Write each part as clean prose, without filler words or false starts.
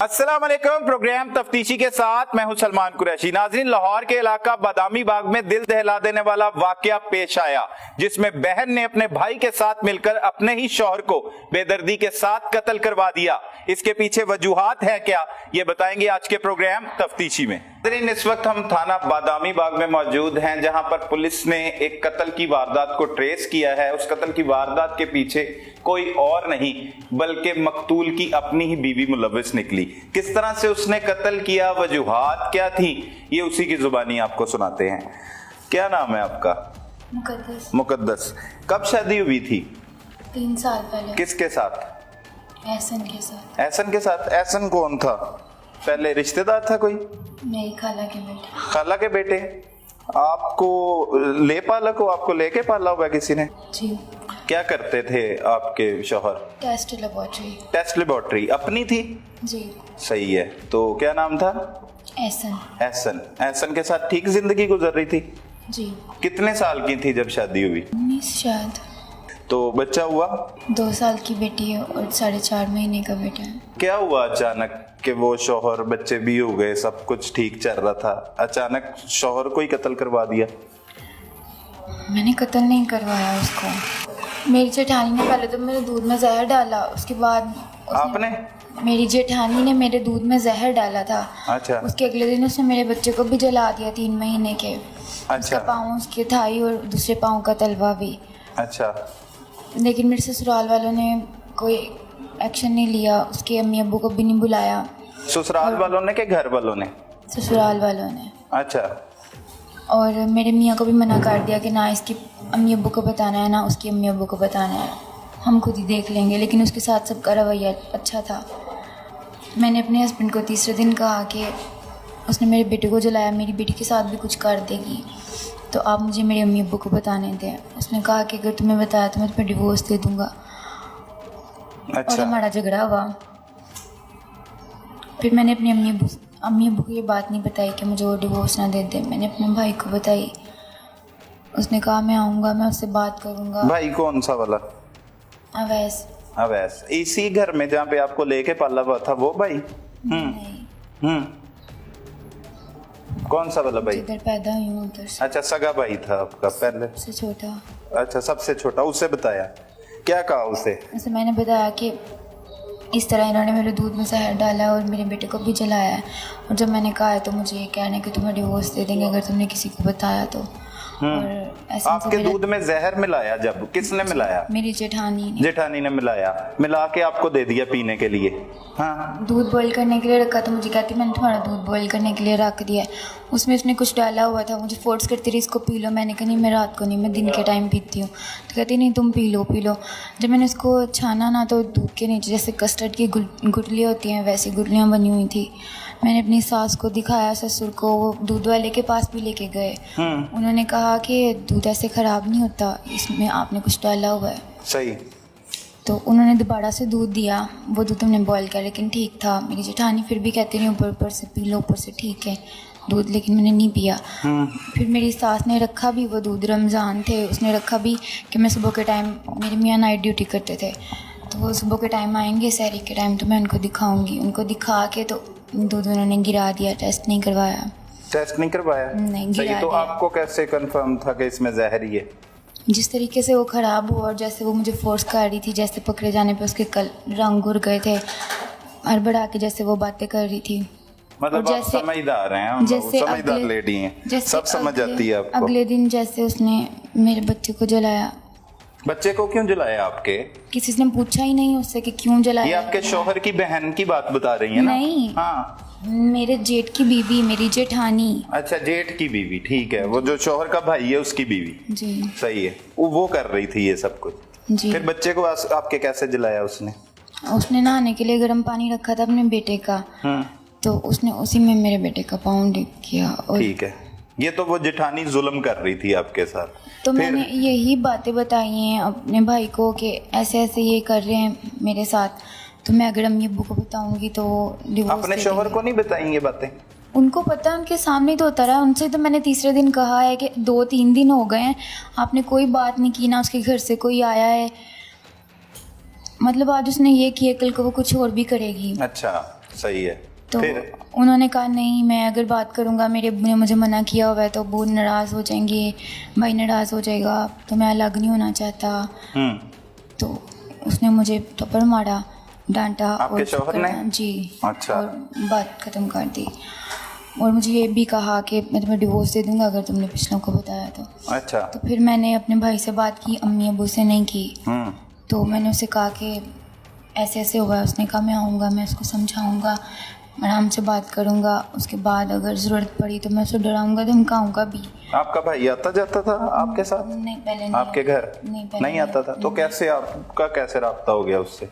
अस्सलाम वालेकुम। प्रोग्राम तफ्तीशी के साथ मैं हूं सलमान कुरैशी। नाज़रीन, लाहौर के इलाका बादामी बाग में दिल दहला देने वाला वाकया पेश आया, जिसमें बहन ने अपने भाई के साथ मिलकर अपने ही शौहर को बेदर्दी के साथ कत्ल करवा दिया। इसके पीछे वजूहात है क्या, ये बताएंगे आज के प्रोग्राम तफ्तीशी में। नाज़रीन, इस वक्त हम थाना बादामी बाग में मौजूद हैं, जहां पर पुलिस ने एक कत्ल की वारदात को ट्रेस किया है। उस कत्ल की वारदात के पीछे कोई और नहीं बल्कि मकतूल की अपनी ही बीवी मुलव्विस निकली। किस तरह से उसने कत्ल किया, वजूहात क्या थी, ये उसी की जुबानी आपको सुनाते हैं। क्या नाम है आपका? मुकद्दस। मुकद्दस। कब शादी हुई थी? 3 साल पहले। किसके साथ? एहसन के साथ। एहसन के साथ। एहसन कौन था? पहले रिश्तेदार था कोई? मेरी खाला के बेटे। खाला के बेटे। आपको ले पाला को आपको लेके पाला हुआ किसी ने? जी। क्या करते थे आपके शौहर? Test laboratory. टेस्ट लेबोरेटरी अपनी थी? जी। सही है। तो क्या नाम था? एहसन। एहसन। एहसन के साथ ठीक जिंदगी गुजर रही थी? जी। कितने साल की थी जब शादी हुई? 19 शायद। तो बच्चा हुआ? 2 साल की बेटी है और 4.5 महीने का बेटा है। क्या हुआ अचानक कि वो शौहर, बच्चे भी हो गए, सब कुछ ठीक चल रहा था, अचानक शौहर को ही कत्ल करवा दिया? मैंने कत्ल नहीं करवाया उसको। मेरी जेठानी ने पहले तो मेरे दूध में जहर डाला, उसके बाद आपने? मेरी जेठानी ने मेरे दूध में जहर डाला था। अच्छा। उसके अगले दिन उसने मेरे बच्चे को भी जला दिया 3 महीने के। अच्छा। उसका पाँव, उसकी थाई और दूसरे पाँव का तलवा भी। अच्छा। लेकिन मेरे ससुराल वालों ने कोई एक्शन नहीं लिया, उसके अम्मी अब्बू को भी नहीं बुलाया। ससुराल वालों ने के घर वालों ने? ससुराल वालों ने। अच्छा। और मेरे मियाँ को भी मना कर दिया कि ना इसकी अम्मी अब्बू को बताना है, ना उसकी अम्मी अब्बू को बताना है, हम खुद ही देख लेंगे। लेकिन उसके साथ सबका रवैया अच्छा था। मैंने अपने हस्बैंड को तीसरे दिन कहा कि उसने मेरे बेटे को जलाया, मेरी बेटी के साथ भी कुछ कर देगी, तो आप मुझे मेरे अम्मी अब्बू को बताने दें। उसने कहा कि अगर तुम्हें बताया तो मैं तुम्हें डिवोर्स दे दूँगा। अच्छा। और हमारा झगड़ा हुआ। फिर मैंने अपने अम्मी अब्बू को ये बात नहीं बताई कि मुझे वो डिवोर्स ना दे दे। मैंने अपने भाई को बताई। उसने कहा मैं आऊँगा, मैं उससे बात करूँगा। भाई कौन सा वाला? अवैस। अवैस। इसी घर में जहाँ पे आपको लेके पाला हुआ था वो भाई? नहीं, कौन सा वाला भाई? जिधर पैदा हुई हूँ उधर से। अच्छा, सगा भाई था आपका पहले? सबसे छोटा। अच्छा, सबसे छोटा। उससे बताया? क्या कहा उसे? उसे मैंने बताया कि इस तरह इन्होंने मेरे दूध में जहर डाला और मेरे बेटे को भी जलाया है, और जब मैंने कहा है तो मुझे ये कहना है कि तुम्हें डिवोर्स दे देंगे अगर तुमने किसी को बताया तो। और ऐसे आपके दूध में जहर मिलाया? जब किसने मिलाया? मेरी जेठानी ने। जेठानी ने मिलाया, मिला के आपको दे दिया पीने के लिए? हाँ। दूध बॉईल करने के लिए रखा तो मुझे कहती मैंने तुम्हारा दूध बॉईल करने के लिए रख दिया है, उसमें उसने कुछ डाला हुआ था। मुझे फोर्स करती रही इसको पी लो। मैंने कहा नहीं, मैं रात को नहीं, मैं दिन के टाइम पीती हूँ। तो कहती नहीं तुम पी लो। जब मैंने उसको छाना ना तो दूध के नीचे जैसे कस्टर्ड की गुठलियाँ होती हैं वैसी गुठलियाँ बनी हुई थी। मैंने अपनी सास को दिखाया, ससुर को, वो दूध वाले के पास भी लेके गए। उन्होंने कहा कि दूध ऐसे ख़राब नहीं होता, इसमें आपने कुछ डाला हुआ है। सही। तो उन्होंने दोबारा से दूध दिया, वो दूध हमने बॉईल किया लेकिन ठीक था। मेरी जेठानी फिर भी कहती नहीं ऊपर से पी लो, ऊपर से ठीक है दूध, लेकिन मैंने नहीं पिया। फिर मेरी सास ने रखा भी वो दूध, रमज़ान थे, उसने रखा भी कि मैं सुबह के टाइम, मेरे मियाँ नाइट ड्यूटी करते थे, तो वो सुबह के टाइम आएंगे सहरी के टाइम, तो मैं उनको दिखाऊंगी। उनको दिखा के तो दूध उन्होंने गिरा दिया। टेस्ट नहीं करवाया। टेस्ट नहीं करवाया? नहीं, सही। गिरा तो दिया। आपको कैसे कंफर्म था कि इसमें जहर ही है? जिस तरीके से वो ख़राब हुआ और जैसे वो मुझे फोर्स कर रही थी, जैसे पकड़े जाने पे उसके रंग उड़ गए थे, हड़बड़ा के जैसे वो बातें कर रही थी। मतलब आप समझदार हैं, जैसे समझदार लेडी हैं, सब समझ जाती है आपको। अगले दिन जैसे उसने मेरे बच्चे को जलाया। बच्चे को क्यों जलाया आपके? किसी ने पूछा ही नहीं उससे कि क्यों जलाया। ये आपके शौहर की बहन की बात बता रही है ना? नहीं। हाँ। मेरे जेठ की बीवी, मेरी जेठानी। अच्छा, जेठ की बीवी, ठीक है। वो जो शौहर का भाई है उसकी बीवी। जी। सही है। वो कर रही थी ये सब कुछ। जी। फिर बच्चे को आपके कैसे जलाया उसने? उसने नहाने के लिए गर्म पानी रखा था अपने बेटे का, तो उसने उसी में मेरे बेटे का पाँव डिप किया। और ठीक है। ये तो वो जेठानी जुल्म कर रही थी आपके साथ। तो मैंने यही बातें बताई हैं अपने भाई को कि ऐसे ऐसे ये कर रहे हैं मेरे साथ, तो मैं अगर अम्मी अब्बू को बताऊंगी तो डिवोर्स अपने शौहर को नहीं बताएंगे बातें? उनको पता है, उनके सामने तो होता रहा। उनसे तो मैंने तीसरे दिन कहा है कि 2-3 दिन हो गए हैं, आपने कोई बात नहीं की, ना उसके घर से कोई आया है। मतलब आज उसने ये किया, कल को वो कुछ और भी करेगी। अच्छा। सही है। तो फिर उन्होंने कहा नहीं, मैं अगर बात करूँगा, मेरे अब्बू ने मुझे मना किया हुआ है तो अब्बू नाराज़ हो जाएंगे, भाई नाराज़ हो जाएगा, तो मैं अलग नहीं होना चाहता। तो उसने मुझे थप्पड़ मारा, डांटा। आपके और शौहर ने? जी। अच्छा। और बात ख़त्म कर दी और मुझे ये भी कहा कि मैं तुम्हें डिवोर्स दे दूँगा अगर तुमने पिछलों को बताया तो। अच्छा। तो फिर मैंने अपने भाई से बात की, अम्मी अब्बू से नहीं की। तो मैंने उसे कहा कि ऐसे ऐसे हुआ है। उसने कहा मैं आऊँगा, मैं उसको समझाऊँगा, आराम से बात करूँगा, उसके बाद अगर ज़रूरत पड़ी तो मैं उसे डराऊँगा, धमकाऊँगा भी। आपका भाई आता जाता था आपके साथ? नहीं, पहले नहीं। आपके घर नहीं, पहले नहीं आता था? तो कैसे आपका कैसे राब्ता हो गया उससे?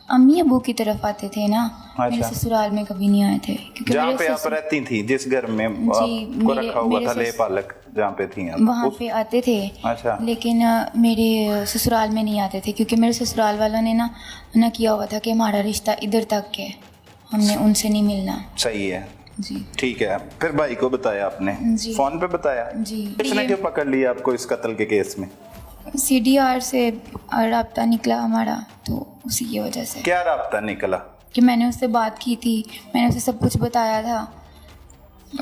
अम्मी अब्बू की तरफ आते थे ना। अच्छा। मेरे ससुराल में कभी नहीं आए थे क्योंकि जहाँ मेरे पे आप रहती थी, जिस घर में आपको रखा हुआ था ले पालक, जहाँ पे थी आप, वहाँ पे आते थे। अच्छा। लेकिन मेरे ससुराल में नहीं आते थे क्योंकि मेरे ससुराल वालों ने ना मना किया हुआ था कि हमारा रिश्ता इधर तक है, हमने उनसे नहीं मिलना। सही है जी। ठीक है। फिर भाई को बताया आपने? जी। फोन पे बताया? जी। किसने क्यों पकड़ लिया आपको इस कत्ल के केस में? CDR से राब्ता निकला हमारा, तो उसी की वजह से। क्या राब्ता निकला? कि मैंने उससे बात की थी, मैंने उसे सब कुछ बताया था।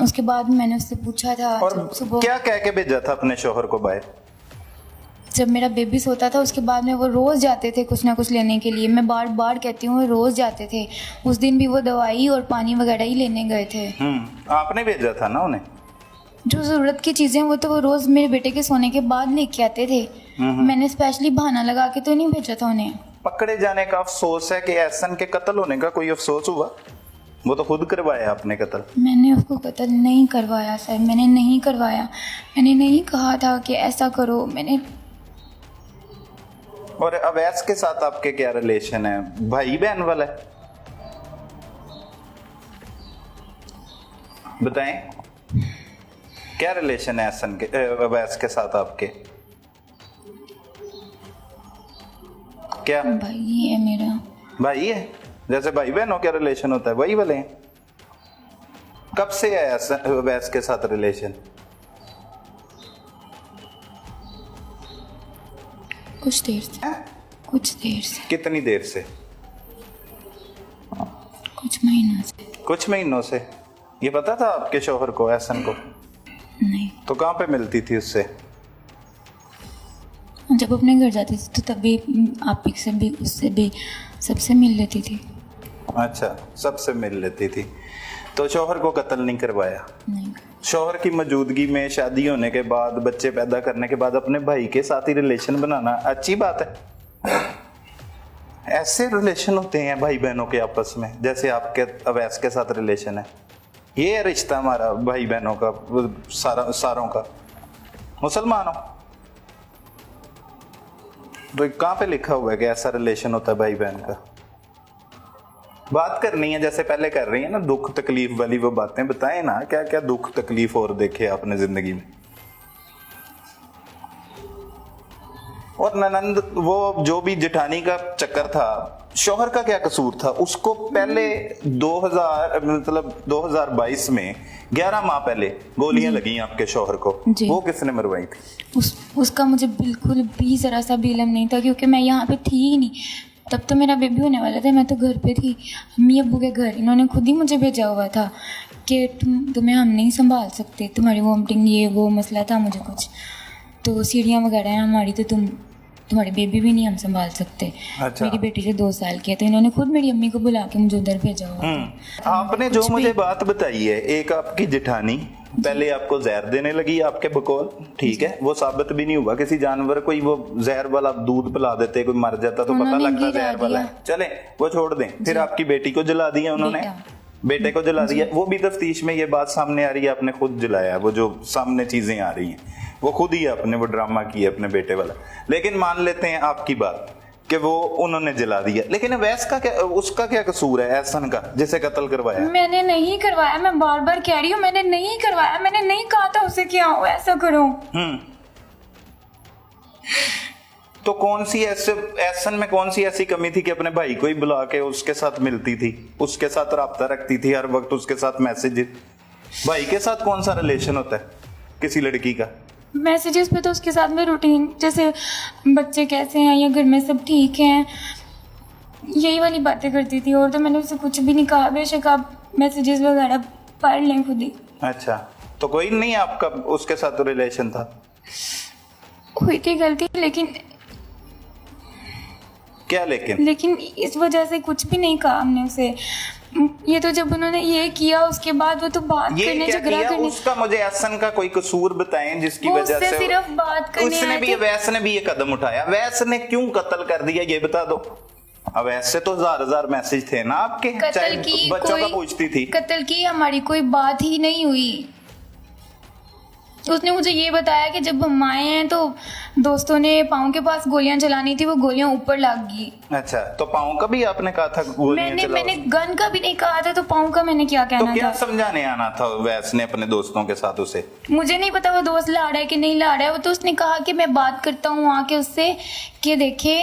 उसके बाद मैंने उससे पूछा था और जब सुबह, क्या कह के भेजा था अपने शौहर को बाहर? जब मेरा बेबी सोता था उसके बाद में वो रोज़ जाते थे कुछ ना कुछ लेने के लिए। मैं बार बार कहती हूँ, वो रोज़ जाते थे। उस दिन भी वो दवाई और पानी वगैरह ही लेने गए थे। आपने भेजा था ना उन्हें? जो ज़रूरत की चीज़ें वो तो वो रोज़ मेरे बेटे के सोने के बाद लेके आते थे। मैंने स्पेशली बहाना लगा के तो नहीं भेजा था उन्हें। पकड़े जाने का अफसोस है कि एहसन के कत्ल होने का कोई अफसोस हुआ? वो तो खुद करवाया आपने कत्ल। मैंने उसको कत्ल नहीं करवाया सर, मैंने नहीं करवाया। मैंने नहीं कहा था कि ऐसा करो, मैंने। और अवैस के साथ आपके क्या रिलेशन है? भाई बहन वाला है? बताएं क्या रिलेशन है एहसन के अवैस के साथ आपके? क्या भाई है मेरा। भाई है? जैसे भाई बहनों क्या रिलेशन होता है वही वाले हैं? कब से है अवैस के साथ रिलेशन? कुछ देर से। कुछ देर से। कितनी देर से? कुछ महीनों से। कुछ महीनों से। ये पता था आपके शौहर को, एहसन को? नहीं। तो कहाँ पे मिलती थी उससे? जब अपने घर जाती थी तो तभी आप ही से भी, उससे भी, सबसे मिल लेती थी। अच्छा, सबसे मिल लेती थी। तो शौहर को कत्ल नहीं करवाया? नहीं। शौहर की मौजूदगी में शादी होने के बाद, बच्चे पैदा करने के बाद अपने भाई के साथ ही रिलेशन बनाना अच्छी बात है? ऐसे रिलेशन होते हैं भाई बहनों के आपस में जैसे आपके अवैस के साथ रिलेशन है? ये है रिश्ता हमारा भाई बहनों का, सारों का। मुसलमानों तो कहाँ पे लिखा हुआ है कि ऐसा रिलेशन होता है भाई बहन का? बात करनी है जैसे पहले कर रही है ना, दुख तकलीफ वाली वो बातें बताएं ना। क्या क्या दुख तकलीफ और देखे आपने जिंदगी में? और ननंद वो जो भी जेठानी का चक्कर था, शौहर का क्या कसूर था? उसको पहले 2022 में 11 माह पहले गोलियां लगी आपके शौहर को, वो किसने मरवाई थी? उसका मुझे बिल्कुल भी जरा सा भी इल्म नहीं था क्योंकि मैं यहाँ पे थी ही नहीं। तब तो मेरा बेबी होने वाला था, मैं तो घर पे थी, अम्मी अब्बू के घर। इन्होंने खुद ही मुझे भेजा हुआ था कि तुम्हें हम नहीं संभाल सकते, तुम्हारी वोमिटिंग ये वो मसला था मुझे कुछ, तो सीढ़ियाँ वगैरह हैं हमारी, तो तुम्हारी बेबी भी नहीं हम संभाल सकते। अच्छा। मेरी बेटी जो 2 साल की है, तो इन्होंने खुद मेरी अम्मी को बुला के मुझे उधर भेजा हुआ था। आपने जो मुझे बात बताई है, एक आपकी जेठानी पहले आपको जहर देने लगी आपके बकौल, ठीक है, वो साबित भी नहीं हुआ किसी जानवर को ही वो जहर वाला दूध पिला देते, कोई मर जाता तो पता लगता जहर वाला है। चले वो छोड़ दें। फिर आपकी बेटी को जला दिया उन्होंने, बेटे को जला दिया। वो भी तफ्तीश में ये बात सामने आ रही है आपने खुद जलाया, वो जो सामने चीजें आ रही हैं वो खुद ही आपने वो ड्रामा किया अपने बेटे वाला। लेकिन मान लेते हैं आपकी बात कि वो उन्होंने जला दिया, लेकिन वैस का क्या, उसका क्या कसूर है एहसन का जिसे कत्ल करवाया? मैंने नहीं करवाया, मैं बार बार कह रही हूँ, मैंने नहीं करवाया। मैंने नहीं कहा था उसे कि हाँ ऐसा करो। तो कौन सी ऐसे एहसन में कौन सी ऐसी कमी थी कि अपने भाई को ही बुला के उसके साथ मिलती थी, उसके साथ राब्ता रखती थी हर वक्त, उसके साथ मैसेज? भाई के साथ कौन सा रिलेशन होता है किसी लड़की का? मैसेजेस पे तो उसके साथ में रूटीन, जैसे बच्चे कैसे हैं या घर में सब ठीक हैं, यही वाली बातें करती थी, और तो मैंने उससे कुछ भी नहीं कहा। बेशक आप मैसेजेस वगैरह पढ़ लें खुद ही। अच्छा, तो कोई नहीं आपका उसके साथ रिलेशन था? हुई थी गलती, लेकिन क्या लेकिन इस वजह से कुछ भी नहीं कहा हमने उसे। ये तो जब उन्होंने ये किया उसके बाद वो तो बात ये करने, क्या झगड़ा किया करने, उसका, मुझे एहसन का कोई कसूर बताएं जिसकी वो वजह उससे से सिर्फ बात करने उसने आए भी, थे। अवैस ने भी ये कदम उठाया? अवैस ने क्यों कत्ल कर दिया ये बता दो। अवैस से तो हजार मैसेज थे ना आपके, चाहे कत्ल की बच्चों का पूछती थी। कत्ल की हमारी कोई बात ही नहीं हुई। उसने मुझे ये बताया कि जब हम आए हैं तो दोस्तों ने पाँव के पास गोलियां चलानी थी, वो गोलियां ऊपर लग गई। अच्छा, तो पाँव का भी आपने कहा था गोलियां चलाओ? मैंने गन का भी नहीं कहा था, तो पाँव का मैंने क्या कहना तो क्या था? समझाने आना था वैस ने अपने दोस्तों के साथ उसे? मुझे नहीं पता वो दोस्त ला रहा है कि नहीं ला रहा है। वो तो उसने कहा कि मैं बात करता हूँ आके उससे कि देखे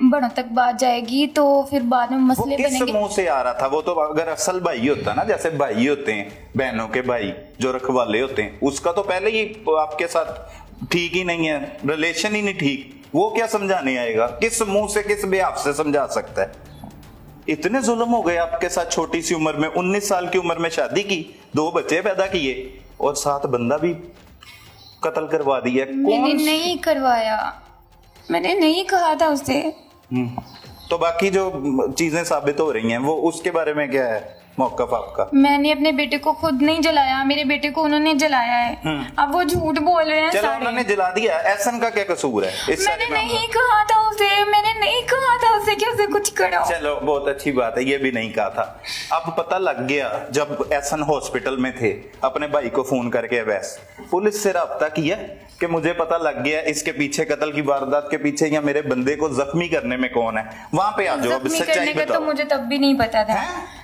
बड़ों तक बात जाएगी तो फिर बाद में मसले वो किस बनेंगे। मुंह से आ रहा था? वो तो अगर असल भाई होता ना, जैसे भाई होते हैं बहनों के भाई जो रखवाले होते हैं, उसका तो पहले ही आपके साथ ठीक ही नहीं है, रिलेशन ही नहीं ठीक, वो क्या समझाने आएगा? किस मुंह से, किस बेआब से समझा सकता है? इतने जुल्म हो गए आपके साथ छोटी सी उम्र में, 19 साल की उम्र में शादी की, 2 बच्चे पैदा किए और 7 बंदा भी कत्ल करवा दिया। मैंने नहीं करवाया, मैंने नहीं कहा था उसे। तो बाकी जो चीजें साबित हो रही हैं वो उसके बारे में क्या है मौकफ आपका? मैंने अपने बेटे को खुद नहीं जलाया, मेरे बेटे को उन्होंने जलाया है। अब वो झूठ बोल रहे हैं चलो सारे। उन्होंने जला दिया, एहसन का क्या कसूर है इस सारे मैंने मामले नहीं कहा था उसे, मैंने नहीं कहा था उसे कि उसे कुछ करो। चलो बहुत अच्छी बात है, ये भी नहीं कहा था। अब पता लग गया जब एहसन हॉस्पिटल में थे, अपने भाई को फोन करके अवैस पुलिस से राब्ता किया कि मुझे पता लग गया इसके पीछे, कत्ल की वारदात के पीछे या मेरे बंदे को जख्मी करने में कौन है, वहां पे आ जाओ, अब जख्मी सच्चाई करने का तो बताओ। मुझे तब भी नहीं पता था।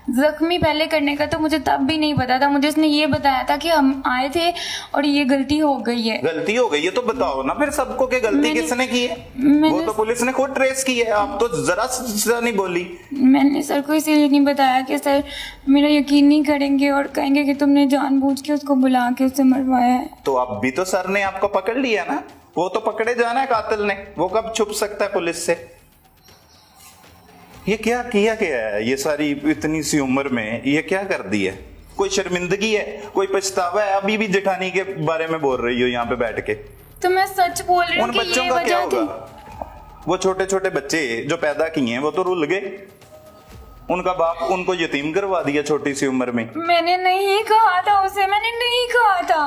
जख्मी पहले करने का तो मुझे तब भी नहीं पता था। मुझे उसने ये बताया था कि हम आए थे और ये गलती हो गई है। गलती हो गई है तो बताओ ना फिर सबको कि गलती किसने की है। वो तो पुलिस ने खुद ट्रेस की है, आप तो जरा सा नहीं बोली। मैंने सर को इसीलिए नहीं बताया कि सर मेरा यकीन नहीं करेंगे और कहेंगे कि तुमने जानबूझ के उसको बुला के उससे मरवाया है। तो अब भी तो सर ने आपको पकड़ लिया ना, वो तो पकड़े जाना है कातिल ने, वो कब छुप सकता है पुलिस से? ये क्या किया गया है, ये सारी इतनी सी उम्र में ये क्या कर दी है? कोई शर्मिंदगी है, कोई पछतावा है? अभी भी जेठानी के बारे में बोल रही हो यहाँ पे बैठ के। तो मैं सच बोल रही हूँ उन कि बच्चों ये का क्या वजह थी। होगा? वो छोटे छोटे बच्चे जो पैदा किए हैं वो तो रुल गए, उनका बाप उनको यतीम करवा दिया छोटी सी उम्र में। मैंने नहीं कहा था उसे, मैंने नहीं कहा था।